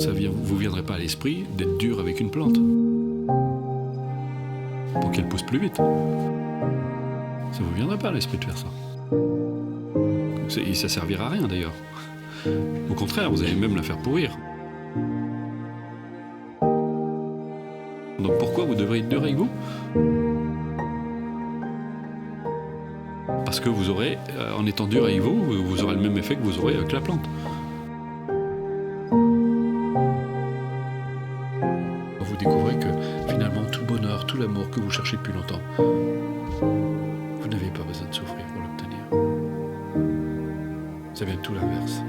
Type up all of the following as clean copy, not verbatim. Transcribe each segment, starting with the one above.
Ça vous viendrait pas à l'esprit d'être dur avec une plante pour qu'elle pousse plus vite. Ça vous viendrait pas à l'esprit de faire ça. Et ça servira à rien d'ailleurs. Au contraire, vous allez même la faire pourrir. Donc pourquoi vous devrez être dur avec vous? Parce que vous aurez, en étant dur avec vous, vous aurez le même effet que vous aurez avec la plante. Vous découvrez que finalement tout le bonheur, tout l'amour que vous cherchez depuis longtemps, vous n'avez pas besoin de souffrir pour l'obtenir. C'est bien tout l'inverse.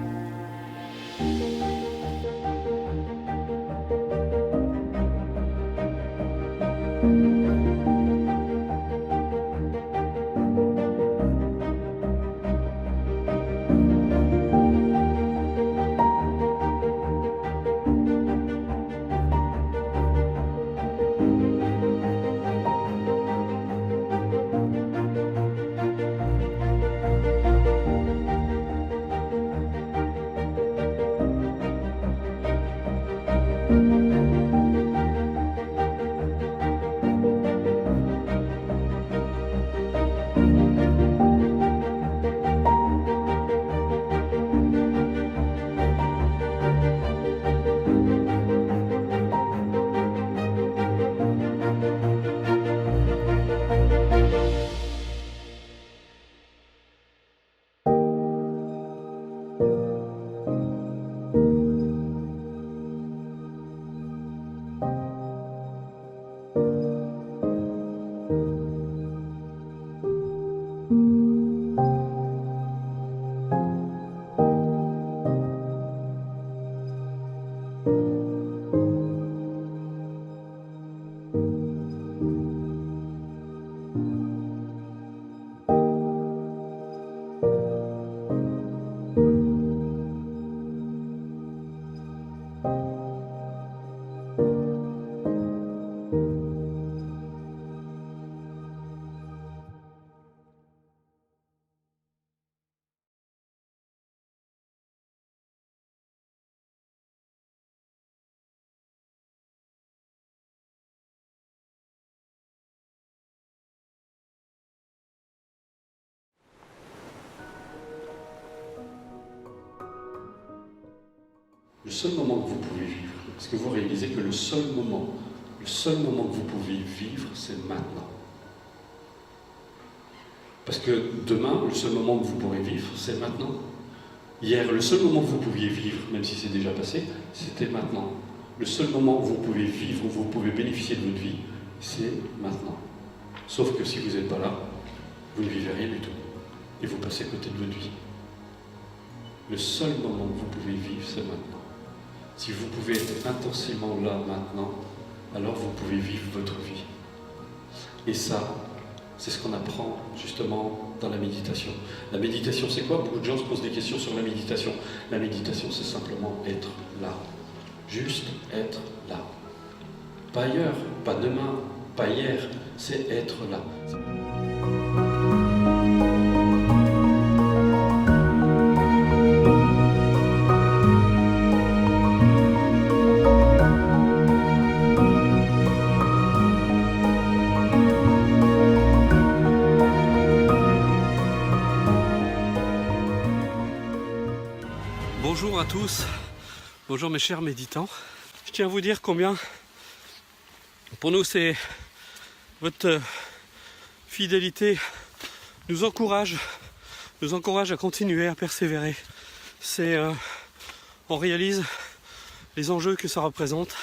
Le seul moment que vous pouvez vivre, parce que vous réalisez que le seul moment que vous pouvez vivre, c'est maintenant. Parce que demain, le seul moment que vous pourrez vivre, c'est maintenant. Hier, le seul moment que vous pouviez vivre, même si c'est déjà passé, c'était maintenant. Le seul moment où vous pouvez vivre, où vous pouvez bénéficier de votre vie, c'est maintenant. Sauf que si vous n'êtes pas là, vous ne vivez rien du tout. Et vous passez à côté de votre vie. Le seul moment que vous pouvez vivre, c'est maintenant. Si vous pouvez être intensément là maintenant, alors vous pouvez vivre votre vie. Et ça, c'est ce qu'on apprend justement dans la méditation. La méditation, c'est quoi? Beaucoup de gens se posent des questions sur la méditation. La méditation, c'est simplement être là. Juste être là. Pas ailleurs, pas demain, pas hier, c'est être là. Bonjour à tous, bonjour mes chers méditants. Je tiens à vous dire combien pour nous c'est votre fidélité nous encourage à continuer, à persévérer. On réalise les enjeux que ça représente.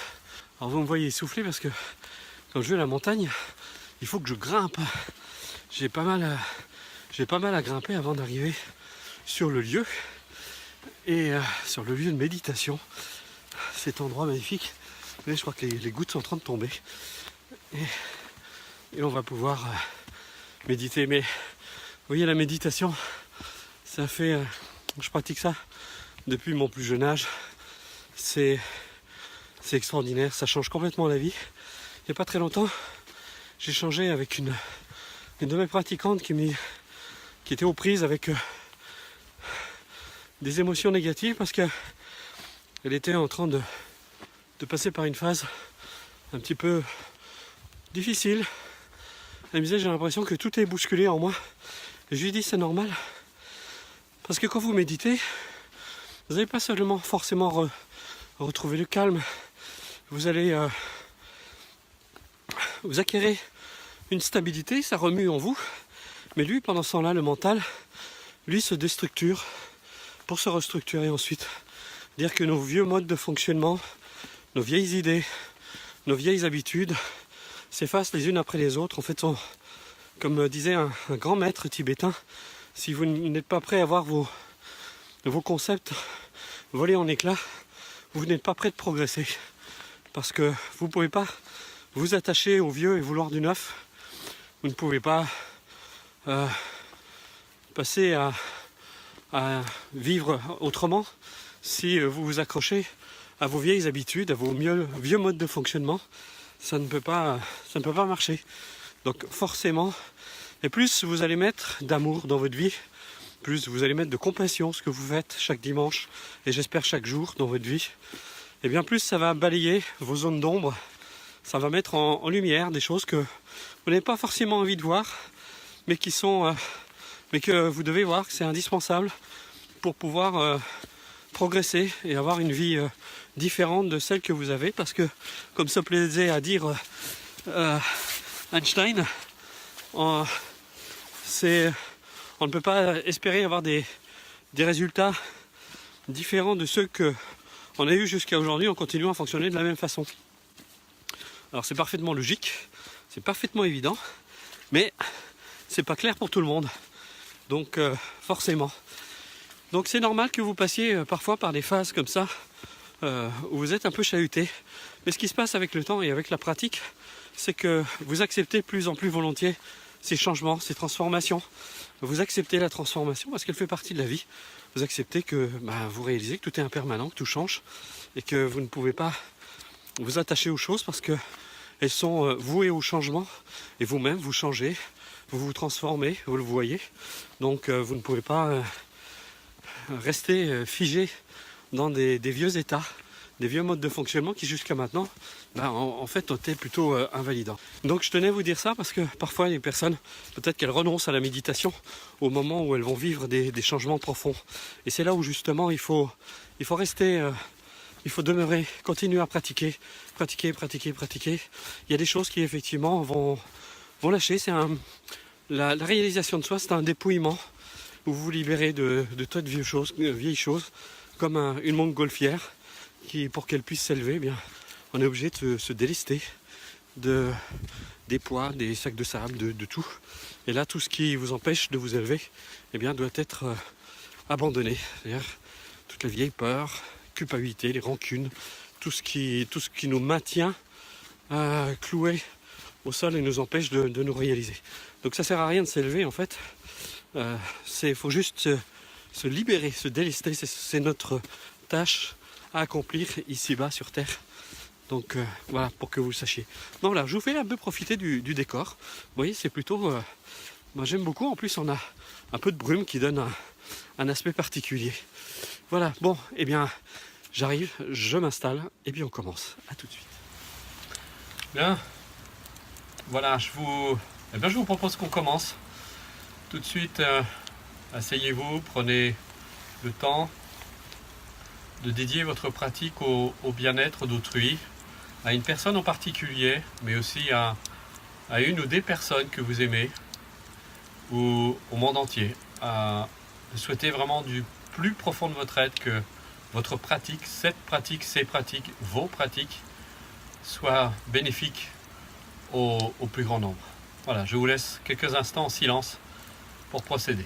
Alors vous me voyez essoufflé parce que quand je vais à la montagne, il faut que je grimpe. J'ai pas mal à grimper avant d'arriver sur le lieu. Et sur le lieu de méditation, cet endroit magnifique. Mais je crois que les gouttes sont en train de tomber. Et on va pouvoir méditer. Mais vous voyez, la méditation, ça fait... je pratique ça depuis mon plus jeune âge. C'est extraordinaire, ça change complètement la vie. Il n'y a pas très longtemps, j'ai échangé avec une de mes pratiquantes qui était aux prises avec... des émotions négatives parce qu'elle était en train de passer par une phase un petit peu difficile. Elle me disait, j'ai l'impression que tout est bousculé en moi. Et je lui dis, c'est normal. Parce que quand vous méditez, vous n'allez pas seulement forcément retrouver le calme, vous allez vous acquérir une stabilité, ça remue en vous. Mais lui, pendant ce temps-là, le mental, lui se déstructure pour se restructurer ensuite. Dire que nos vieux modes de fonctionnement, nos vieilles idées, nos vieilles habitudes s'effacent les unes après les autres. En fait, comme disait un grand maître tibétain, si vous n'êtes pas prêt à voir vos concepts voler en éclats, vous n'êtes pas prêt de progresser. Parce que vous ne pouvez pas vous attacher au vieux et vouloir du neuf. Vous ne pouvez pas passer à vivre autrement si vous vous accrochez à vos vieilles habitudes, à vos vieux modes de fonctionnement. Ça ne peut pas marcher. Donc forcément, et plus vous allez mettre d'amour dans votre vie, plus vous allez mettre de compassion, ce que vous faites chaque dimanche, et j'espère chaque jour dans votre vie, et bien plus ça va balayer vos zones d'ombre, ça va mettre en lumière des choses que vous n'avez pas forcément envie de voir, mais mais que vous devez voir, que c'est indispensable pour pouvoir progresser et avoir une vie différente de celle que vous avez, parce que, comme se plaisait à dire Einstein, on ne peut pas espérer avoir des résultats différents de ceux qu'on a eu jusqu'à aujourd'hui en continuant à fonctionner de la même façon. Alors c'est parfaitement logique, c'est parfaitement évident, mais c'est pas clair pour tout le monde. Donc forcément. Donc c'est normal que vous passiez parfois par des phases comme ça, où vous êtes un peu chahuté. Mais ce qui se passe avec le temps et avec la pratique, c'est que vous acceptez de plus en plus volontiers ces changements, ces transformations. Vous acceptez la transformation parce qu'elle fait partie de la vie. Vous acceptez que vous réalisez que tout est impermanent, que tout change, et que vous ne pouvez pas vous attacher aux choses parce que elles sont vouées au changement, et vous-même vous changez, vous vous transformez, vous le voyez. Donc vous ne pouvez pas rester figé dans des vieux états, des vieux modes de fonctionnement qui jusqu'à maintenant en fait étaient plutôt invalidants. Donc je tenais à vous dire ça parce que parfois les personnes, peut-être qu'elles renoncent à la méditation au moment où elles vont vivre des changements profonds. Et c'est là où justement il faut rester, il faut demeurer, continuer à pratiquer. Il y a des choses qui effectivement vont lâcher. La réalisation de soi, c'est un dépouillement où vous vous libérez de tas de vieilles choses, comme une montgolfière qui, pour qu'elle puisse s'élever, eh bien, on est obligé de se délester des poids, des sacs de sable, de tout. Et là, tout ce qui vous empêche de vous élever, eh bien, doit être abandonné. C'est-à-dire toute la vieille peur, culpabilité, les rancunes, tout ce qui nous maintient cloués au sol et nous empêche de nous réaliser. Donc ça sert à rien de s'élever en fait. Il faut juste se libérer, se délester. C'est notre tâche à accomplir ici-bas sur Terre. Donc voilà, pour que vous le sachiez. Donc voilà, je vous fais un peu profiter du décor. Vous voyez, c'est plutôt... moi j'aime beaucoup. En plus, on a un peu de brume qui donne un aspect particulier. Voilà, bon, eh bien, j'arrive, je m'installe et puis on commence. À tout de suite. Bien, voilà, je vous propose qu'on commence. Tout de suite, asseyez-vous, prenez le temps de dédier votre pratique au bien-être d'autrui, à une personne en particulier, mais aussi à une ou des personnes que vous aimez, ou au monde entier. Souhaitez vraiment du plus profond de votre être que votre pratique, ces pratiques, vos pratiques, soient bénéfiques au plus grand nombre. Voilà, je vous laisse quelques instants en silence pour procéder.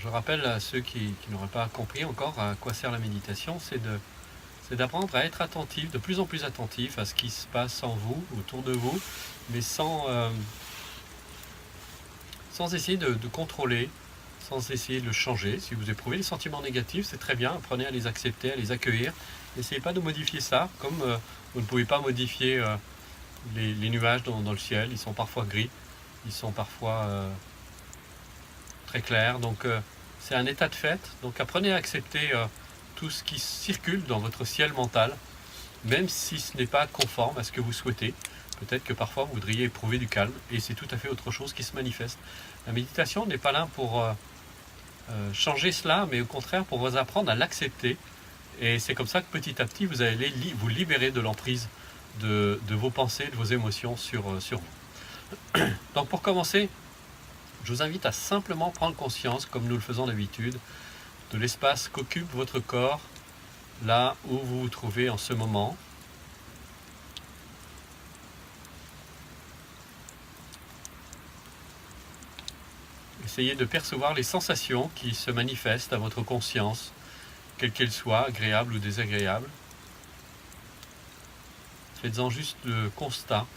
je rappelle à ceux qui n'auraient pas compris encore à quoi sert la méditation, c'est d'apprendre à être attentif, de plus en plus attentif à ce qui se passe en vous, autour de vous, mais sans essayer de contrôler, sans essayer de le changer. Si vous éprouvez des sentiments négatifs, c'est très bien, apprenez à les accepter, à les accueillir. N'essayez pas de modifier ça, comme vous ne pouvez pas modifier les nuages dans le ciel. Ils sont parfois gris, ils sont parfois très clairs, donc c'est un état de fait. Donc apprenez à accepter tout ce qui circule dans votre ciel mental, même si ce n'est pas conforme à ce que vous souhaitez. Peut-être que parfois vous voudriez éprouver du calme, et c'est tout à fait autre chose qui se manifeste. La méditation n'est pas là pour changer cela, mais au contraire pour vous apprendre à l'accepter. Et c'est comme ça que petit à petit vous allez vous libérer de l'emprise de vos pensées, de vos émotions sur vous. Donc pour commencer, je vous invite à simplement prendre conscience, comme nous le faisons d'habitude, de l'espace qu'occupe votre corps, là où vous vous trouvez en ce moment. Essayez de percevoir les sensations qui se manifestent à votre conscience, quelles qu'elles soient, agréables ou désagréables. Faites-en juste le constat.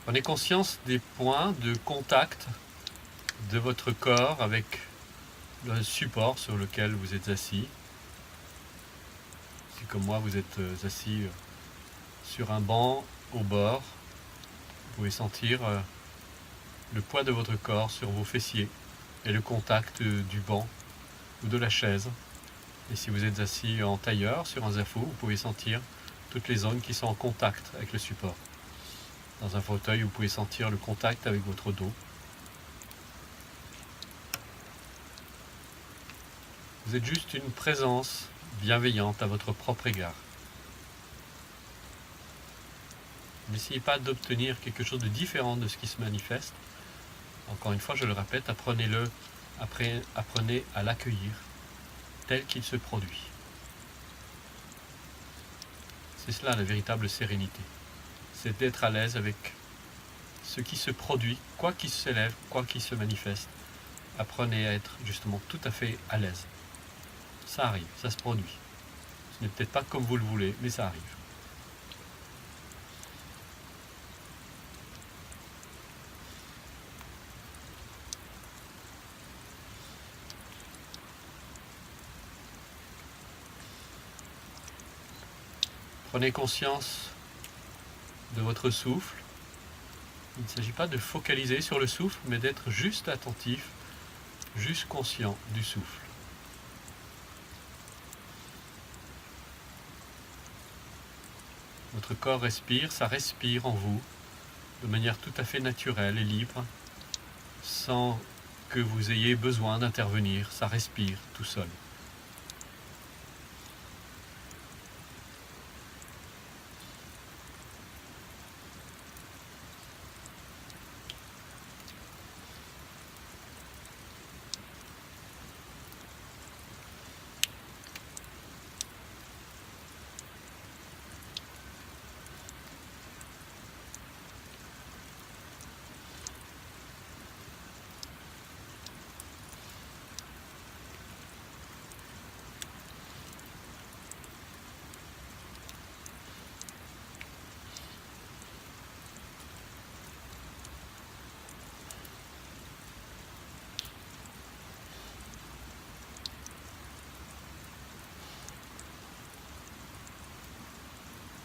Prenez conscience des points de contact de votre corps avec le support sur lequel vous êtes assis. Si comme moi vous êtes assis sur un banc au bord, vous pouvez sentir le poids de votre corps sur vos fessiers et le contact du banc ou de la chaise. Et si vous êtes assis en tailleur sur un zafou, vous pouvez sentir toutes les zones qui sont en contact avec le support. Dans un fauteuil, vous pouvez sentir le contact avec votre dos. Vous êtes juste une présence bienveillante à votre propre égard. N'essayez pas d'obtenir quelque chose de différent de ce qui se manifeste. Encore une fois, je le répète, apprenez-le, apprenez à l'accueillir tel qu'il se produit. C'est cela la véritable sérénité. C'est d'être à l'aise avec ce qui se produit, quoi qu'il s'élève, quoi qu'il se manifeste. Apprenez à être justement tout à fait à l'aise. Ça arrive, ça se produit. Ce n'est peut-être pas comme vous le voulez, mais ça arrive. Prenez conscience de votre souffle. Il ne s'agit pas de focaliser sur le souffle, mais d'être juste attentif, juste conscient du souffle. Votre corps respire, ça respire en vous de manière tout à fait naturelle et libre, sans que vous ayez besoin d'intervenir, ça respire tout seul.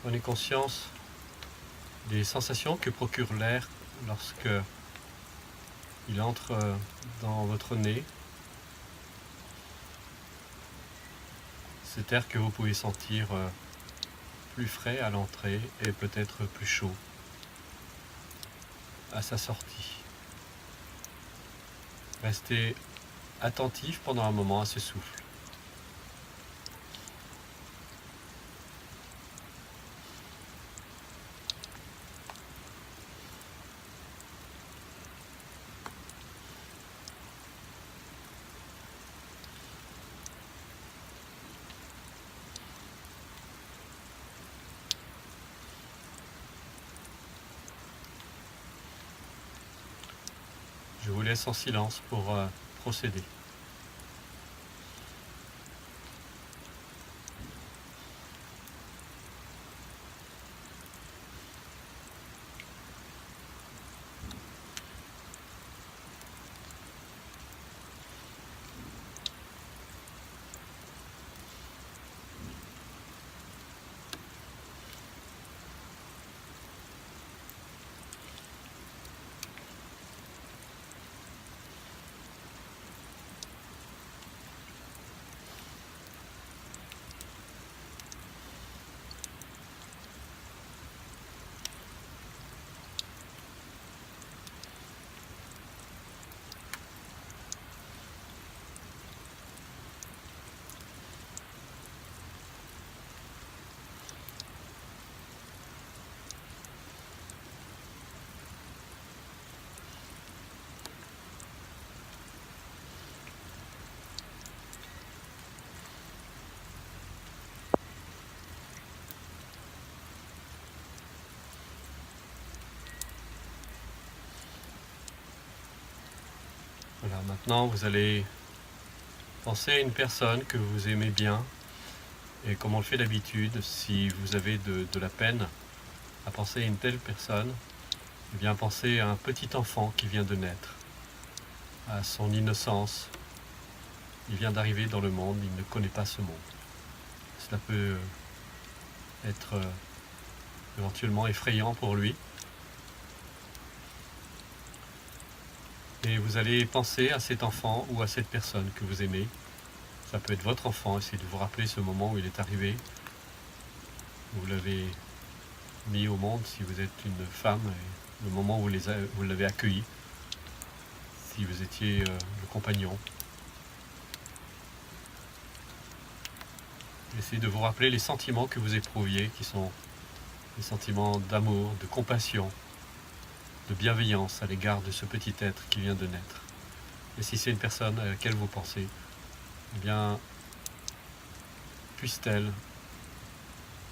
Prenez conscience des sensations que procure l'air lorsque il entre dans votre nez. Cet air que vous pouvez sentir plus frais à l'entrée et peut-être plus chaud à sa sortie. Restez attentif pendant un moment à ce souffle. laisse en silence pour procéder. Voilà, maintenant vous allez penser à une personne que vous aimez bien et comme on le fait d'habitude, si vous avez de la peine à penser à une telle personne, eh bien pensez à un petit enfant qui vient de naître, à son innocence. Il vient d'arriver dans le monde, il ne connaît pas ce monde. Cela peut être éventuellement effrayant pour lui. Et vous allez penser à cet enfant ou à cette personne que vous aimez. Ça peut être votre enfant, essayez de vous rappeler ce moment où il est arrivé. Vous l'avez mis au monde si vous êtes une femme, et le moment où vous l'avez accueilli, si vous étiez le compagnon. Essayez de vous rappeler les sentiments que vous éprouviez, qui sont des sentiments d'amour, de compassion, de bienveillance à l'égard de ce petit être qui vient de naître. Et si c'est une personne à laquelle vous pensez, eh bien, puisse-t-elle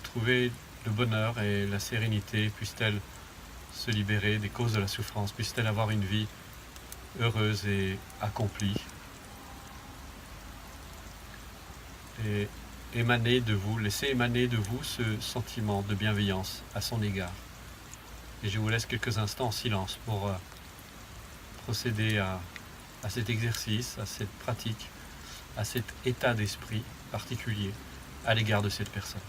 trouver le bonheur et la sérénité, puisse-t-elle se libérer des causes de la souffrance, puisse-t-elle avoir une vie heureuse et accomplie, et émaner de vous, laissez émaner de vous ce sentiment de bienveillance à son égard. Et je vous laisse quelques instants en silence pour procéder à cet exercice, à cette pratique, à cet état d'esprit particulier à l'égard de cette personne.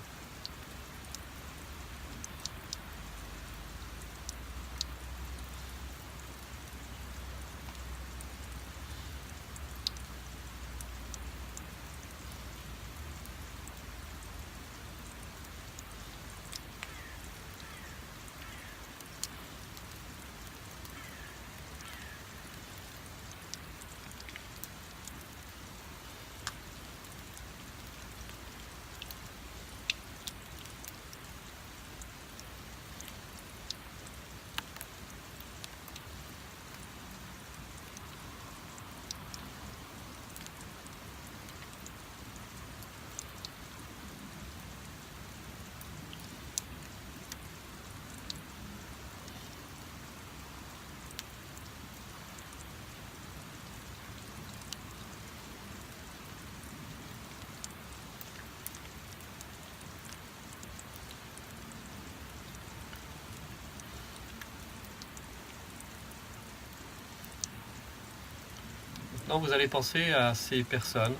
Maintenant, vous allez penser à ces personnes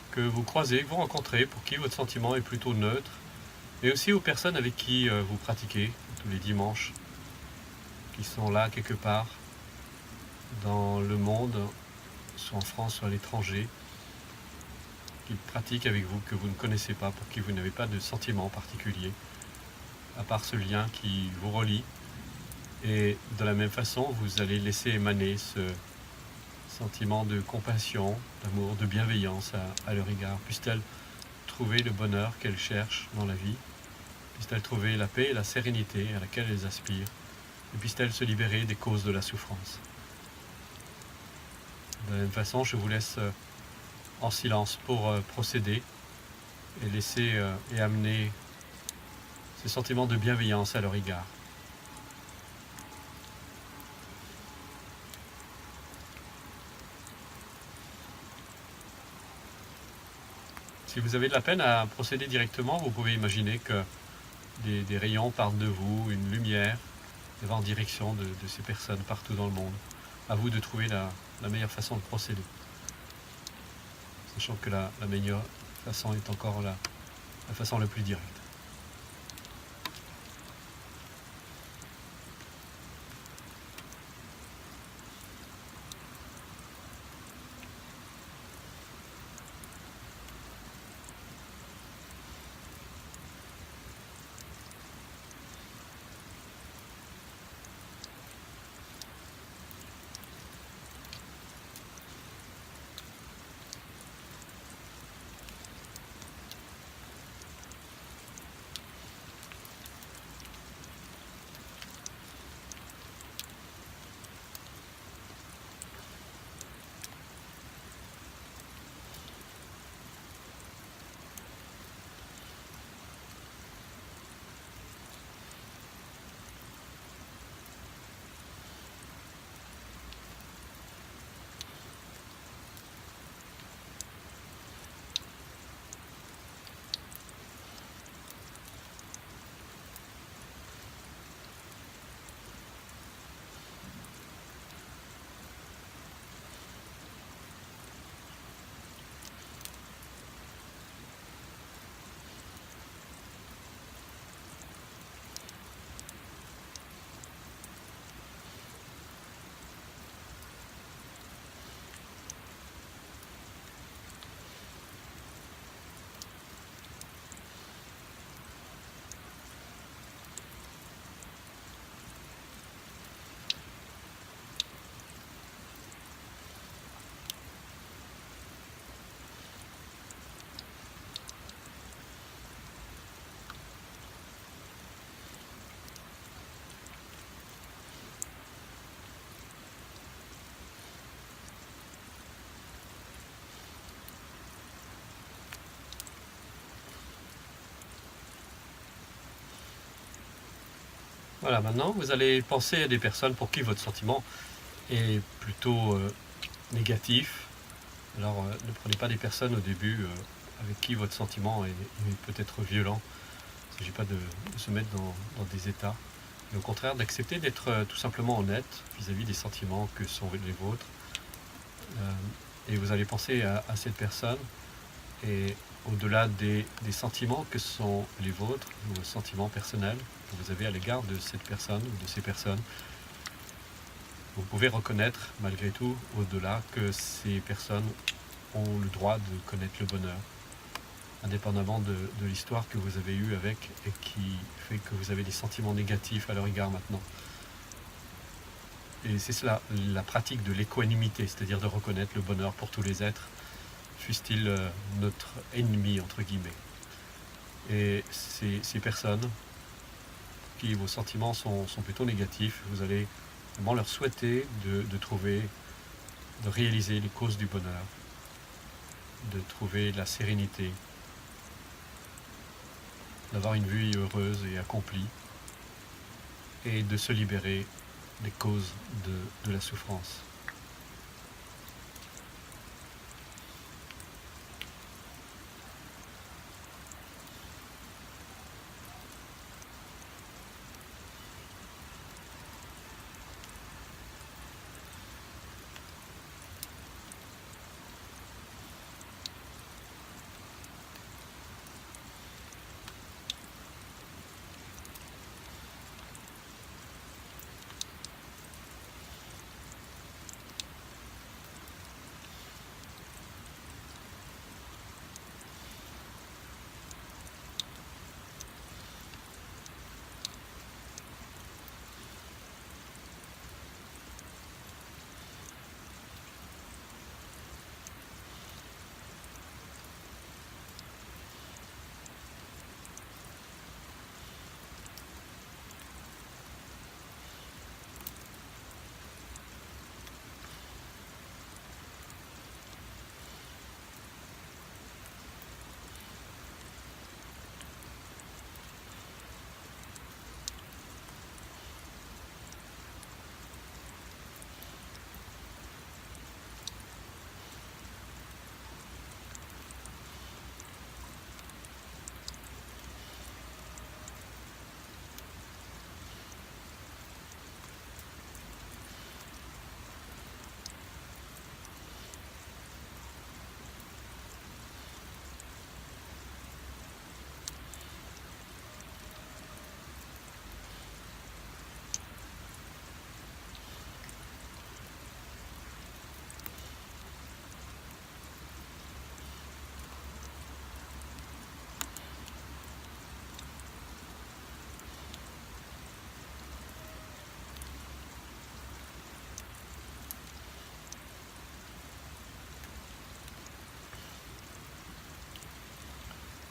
que vous croisez, que vous rencontrez, pour qui votre sentiment est plutôt neutre, et aussi aux personnes avec qui vous pratiquez tous les dimanches, qui sont là quelque part dans le monde, soit en France, soit à l'étranger, qui pratiquent avec vous, que vous ne connaissez pas, pour qui vous n'avez pas de sentiment particulier, à part ce lien qui vous relie. Et de la même façon, vous allez laisser émaner ce sentiment de compassion, d'amour, de bienveillance à leur égard. Puisse-t-elle trouver le bonheur qu'elle cherche dans la vie, puisse-t-elle trouver la paix et la sérénité à laquelle elles aspirent, et puisse-t-elle se libérer des causes de la souffrance. De la même façon, je vous laisse en silence pour procéder et laisser et amener ce sentiment de bienveillance à leur égard. Si vous avez de la peine à procéder directement, vous pouvez imaginer que des rayons partent de vous, une lumière va en direction de ces personnes partout dans le monde. À vous de trouver la meilleure façon de procéder. Sachant que la meilleure façon est encore la façon la plus directe. Voilà, maintenant vous allez penser à des personnes pour qui votre sentiment est plutôt négatif. Alors ne prenez pas des personnes au début avec qui votre sentiment est peut-être violent. Il ne s'agit pas de se mettre dans des états, mais au contraire d'accepter d'être tout simplement honnête vis-à-vis des sentiments que sont les vôtres. Et vous allez penser à cette personne et au-delà des sentiments que sont les vôtres, vos sentiments personnels que vous avez à l'égard de cette personne ou de ces personnes, vous pouvez reconnaître malgré tout au-delà que ces personnes ont le droit de connaître le bonheur, indépendamment de l'histoire que vous avez eue avec et qui fait que vous avez des sentiments négatifs à leur égard maintenant. Et c'est cela, la pratique de l'équanimité, c'est-à-dire de reconnaître le bonheur pour tous les êtres, fût-il notre ennemi, entre guillemets. Et ces personnes, qui vos sentiments sont plutôt négatifs, vous allez vraiment leur souhaiter de trouver, de réaliser les causes du bonheur, de trouver la sérénité, d'avoir une vie heureuse et accomplie, et de se libérer des causes de la souffrance.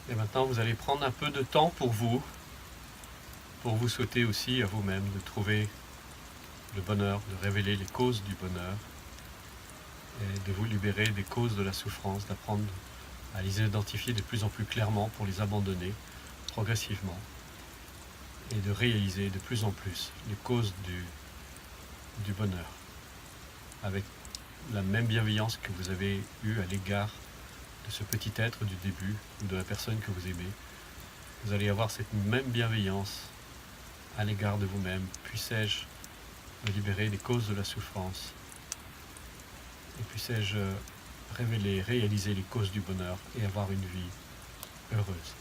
Et maintenant, vous allez prendre un peu de temps pour vous souhaiter aussi à vous-même de trouver le bonheur, de révéler les causes du bonheur et de vous libérer des causes de la souffrance, d'apprendre à les identifier de plus en plus clairement pour les abandonner progressivement et de réaliser de plus en plus les causes du bonheur avec la même bienveillance que vous avez eue à l'égard de ce petit être du début ou de la personne que vous aimez. Vous allez avoir cette même bienveillance à l'égard de vous-même. Puissé-je me libérer des causes de la souffrance et puissé-je révéler, réaliser les causes du bonheur et avoir une vie heureuse.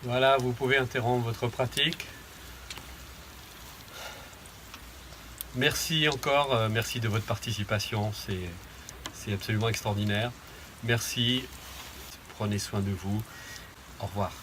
Voilà, vous pouvez interrompre votre pratique. Merci encore, merci de votre participation, c'est absolument extraordinaire. Merci, prenez soin de vous. Au revoir.